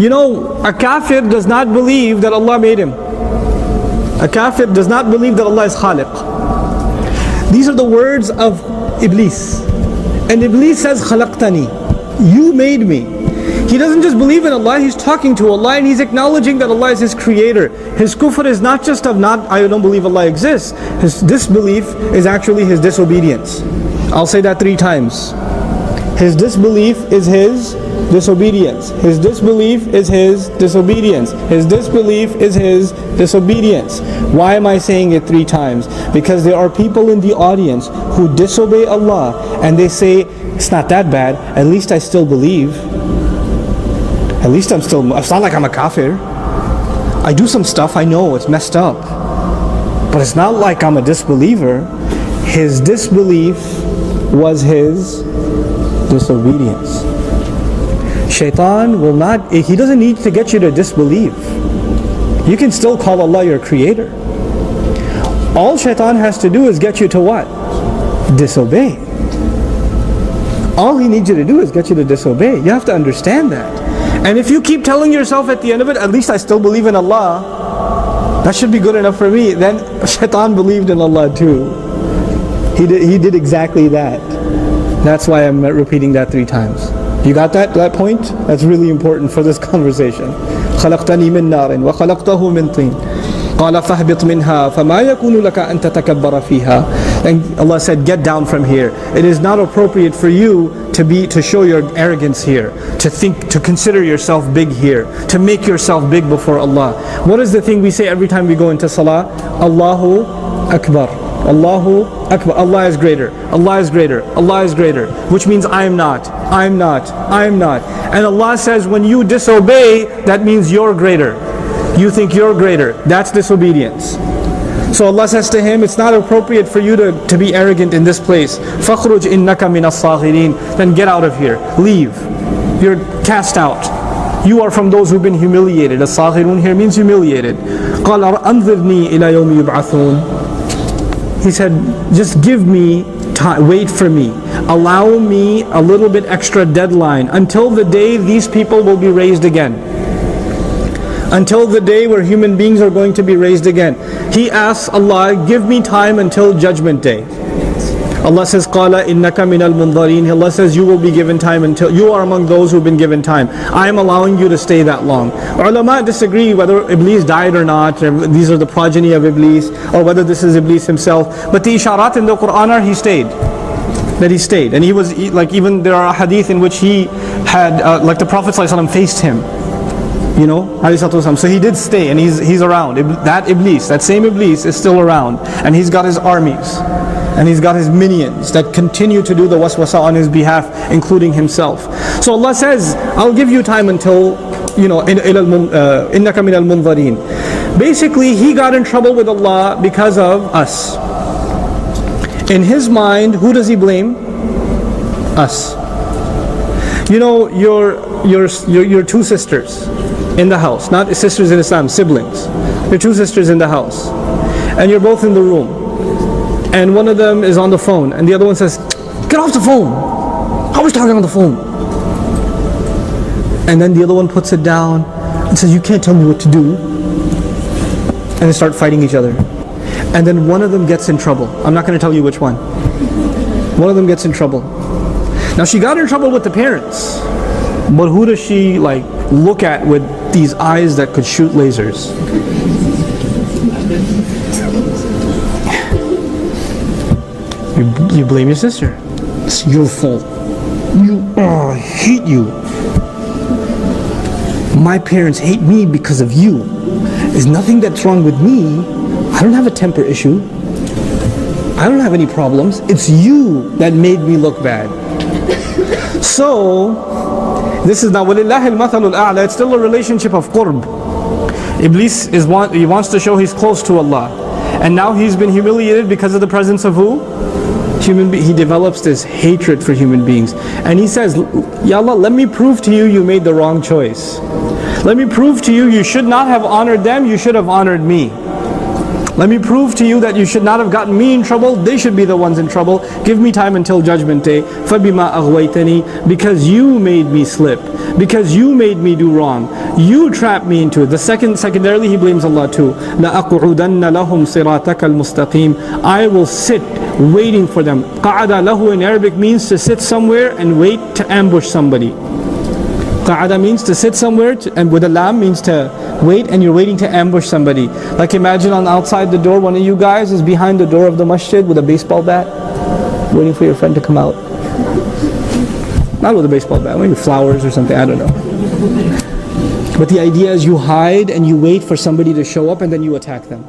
You know, a kafir does not believe that Allah made him. A kafir does not believe that Allah is Khaliq. These are the words of Iblis. And Iblis says, Khalaqtani, you made me. He doesn't just believe in Allah, he's talking to Allah and he's acknowledging that Allah is his creator. His kufr is not just of I don't believe Allah exists. His disbelief is actually his disobedience. I'll say that 3 times. His disbelief is his disobedience. His disbelief is his disobedience. His disbelief is his disobedience. Why am I saying it 3 times? Because there are people in the audience who disobey Allah and they say, it's not that bad, at least I still believe. At least it's not like I'm a kafir. I do some stuff, I know it's messed up. But it's not like I'm a disbeliever. His disbelief was his disobedience. Shaitan will not, he doesn't need to get you to disbelieve. You can still call Allah your creator. All Shaitan has to do is get you to what? Disobey. All he needs you to do is get you to disobey. You have to understand that. And if you keep telling yourself at the end of it, at least I still believe in Allah, that should be good enough for me, then Shaitan believed in Allah too. He did exactly that. That's why I'm repeating that 3 times. You got that point? That's really important for this conversation. خلقتني من نار وخلقته من طين قال فاهبط منها فما يكون لك أن تتكبر فيها. And Allah said, get down from here. It is not appropriate for you to show your arrogance here, to consider yourself big here, to make yourself big before Allah. What is the thing we say every time we go into salah? Allahu Akbar. Allahu Akbar. Allah is greater. Allah is greater. Allah is greater. Which means I am not. I am not. I am not. And Allah says when you disobey, that means you're greater. You think you're greater. That's disobedience. So Allah says to him, it's not appropriate for you to be arrogant in this place. فَخْرُجْ إِنَّكَ مِنَ الصَّاغِرِينَ. Then get out of here. Leave. You're cast out. You are from those who've been humiliated. الصَّاغِرُونَ here means humiliated. قَالَ أَنظِرْنِي إِلَى يَوْمِ يُبْعَثُونَ. He said, just give me time, wait for me. Allow me a little bit extra deadline until the day these people will be raised again. Until the day where human beings are going to be raised again. He asks Allah, give me time until judgment day. Allah says, قَالَ إِنَّكَ مِنَ الْمُنظَرِينَ. Allah says, you will be given time until, you are among those who've been given time. I am allowing you to stay that long. Ulama disagree whether Iblis died or not, these are the progeny of Iblis, or whether this is Iblis himself. But the isharat in the Quran are he stayed. That he stayed. And he was, like even there are hadith in which he had, like the Prophet ﷺ faced him. You know, so he did stay and he's around. That Iblis, that same Iblis is still around. And he's got his armies. And he's got his minions that continue to do the waswasa on his behalf, including himself. So Allah says, I'll give you time until, you know, إِنَّكَ مِنَ الْمُنظَرِينَ. Basically, he got in trouble with Allah because of us. In his mind, who does he blame? Us. You know, your 2 sisters in the house, not sisters in Islam, siblings. Your 2 sisters in the house, and you're both in the room, and one of them is on the phone, and the other one says, "Get off the phone! I was talking on the phone." And then the other one puts it down and says, "You can't tell me what to do." And they start fighting each other. And then one of them gets in trouble. I'm not going to tell you which one. One of them gets in trouble. Now she got in trouble with the parents, but who does she like look at with these eyes that could shoot lasers? You blame your sister. It's your fault. I hate you. My parents hate me because of you. There's nothing that's wrong with me. I don't have a temper issue. I don't have any problems. It's you that made me look bad. So, this is now وَلِلَّهِ الْمَثَلُ الْأَعْلَى. It's still a relationship of qurb. Iblis he wants to show he's close to Allah. And now he's been humiliated because of the presence of who? He develops this hatred for human beings. And he says, Ya Allah, let me prove to you you made the wrong choice. Let me prove to you you should not have honored them, you should have honored me. Let me prove to you that you should not have gotten me in trouble, they should be the ones in trouble. Give me time until judgment day. فَبِمَا أَغْوَيْتَنِي, because you made me slip, because you made me do wrong, you trapped me into it. Secondarily, he blames Allah too. لَأَقْعُدَنَّ لَهُمْ صِرَاطَكَ الْمُسْتَقِيمِ, I will sit waiting for them. قَعَدَ lahu in Arabic means to sit somewhere and wait to ambush somebody. Qa'ada means to sit somewhere, and with a lam means to wait, and you're waiting to ambush somebody. Like imagine on outside the door, one of you guys is behind the door of the masjid with a baseball bat, waiting for your friend to come out. Not with a baseball bat, maybe flowers or something, I don't know. But the idea is you hide and you wait for somebody to show up and then you attack them.